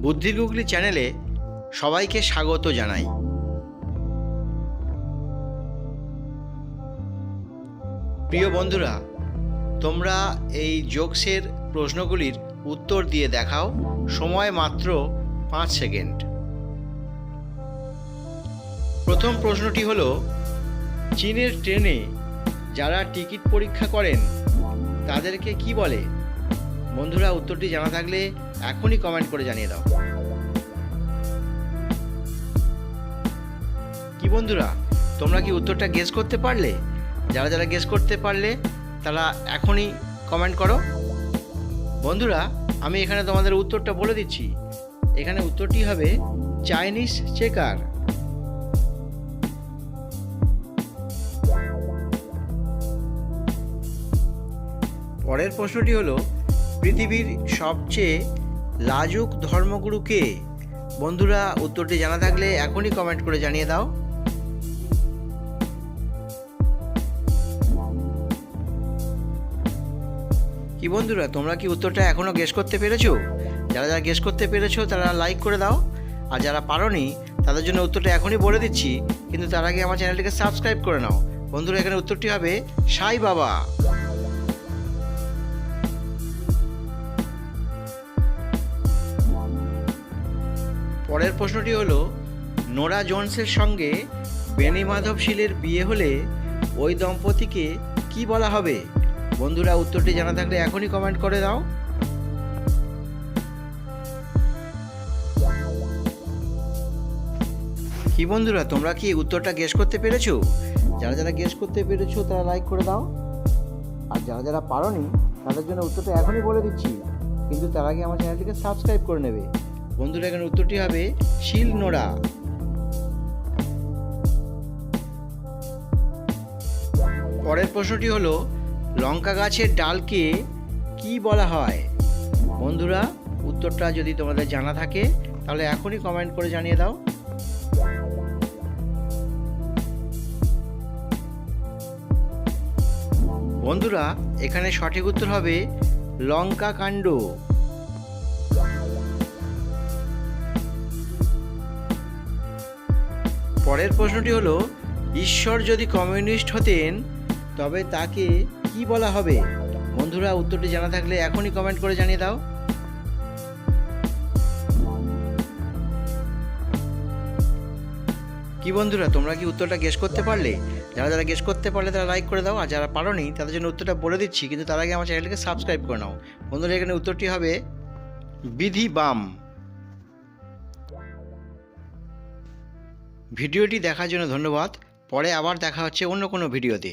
বুদ্ধির গুগলি চ্যানেলে সবাইকে স্বাগত জানাই। প্রিয় বন্ধুরা, তোমরা এই জোকসের প্রশ্নগুলির উত্তর দিয়ে দেখাও। সময় মাত্র 5 সেকেন্ড। প্রথম প্রশ্নটি হলো, চীনের ট্রেনে যারা টিকিট পরীক্ষা করেন তাদেরকে কি বলে? বন্ধুরা, উত্তরটি জানা থাকলে এখনই কমেন্ট করে জানিয়ে দাও। কি বন্ধুরা, তোমরা কি উত্তরটা গেস করতে পারলে? যারা যারা গেস করতে পারলে তারা এখনই কমেন্ট করো। বন্ধুরা, আমি এখানে তোমাদের উত্তরটা বলে দিচ্ছি। এখানে উত্তরটি হবে চাইনিজ চেকার। পরের প্রশ্নটি হলো, পৃথিবীর সবচেয়ে লাজুক ধর্মগুরু কে? বন্ধুরা, উত্তরটি জানা থাকলে এখনই কমেন্ট করে জানিয়ে দাও। কি বন্ধুরা, তোমরা কি উত্তরটা এখনও গেস করতে পেরেছো? যারা যারা গেস করতে পেরেছো তারা লাইক করে দাও, আর যারা পারোনি তাদের জন্য উত্তরটা এখনই বলে দিচ্ছি, কিন্তু তার আগে আমার চ্যানেলটিকে সাবস্ক্রাইব করে নাও। বন্ধুরা, এখানে উত্তরটি হবে সাই বাবা। পরের প্রশ্নটি হলো, নোরা জোনসের সঙ্গে বেনি মাধব শীলের বিয়ে হলে ওই দম্পতিকে কি বলা হবে? বন্ধুরা, উত্তরটি জানা থাকলে এখনই কমেন্ট করে দাও। কি বন্ধুরা, তোমরা কি উত্তরটা গেস করতে পেরেছো? যারা যারা গেস করতে পেরেছো তারা লাইক করে দাও, আর যারা যারা পারোনি তাদের জন্য উত্তরটা এখনই বলে দিচ্ছি, কিন্তু তার আগে আমার চ্যানেলটিকে সাবস্ক্রাইব করে নেবে। বন্ধুরা, এখানে উত্তরটি হবে শিল নোরা। পরের প্রশ্নটি হলো, লঙ্কা গাছের ডালকে কি বলা হয়? বন্ধুরা, উত্তরটা যদি তোমাদের জানা থাকে তাহলে এখনই কমেন্ট করে জানিয়ে দাও। বন্ধুরা, এখানে সঠিক উত্তর হবে লঙ্কা কাণ্ড। পরের প্রশ্নটি হলো, ঈশ্বর যদি কমিউনিস্ট হতেন তবে তাকে কি বলা হবে? বন্ধুরা, উত্তরটি জানা থাকলে এখনই কমেন্ট করে জানিয়ে দাও। কি বন্ধুরা, তোমরা কি উত্তরটা গেস করতে পারলে? যারা যারা গেস করতে পারলে তারা লাইক করে দাও, আর যারা পারোনি তাদের জন্য উত্তরটা বলে দিচ্ছি, কিন্তু তার আগে আমার চ্যানেলটিকে সাবস্ক্রাইব করে নাও। বন্ধুরা, এখানে উত্তরটি হবে বিধি বাম। ভিডিওটি দেখার জন্য ধন্যবাদ। পরে আবার দেখা হচ্ছে অন্য কোনো ভিডিওতে।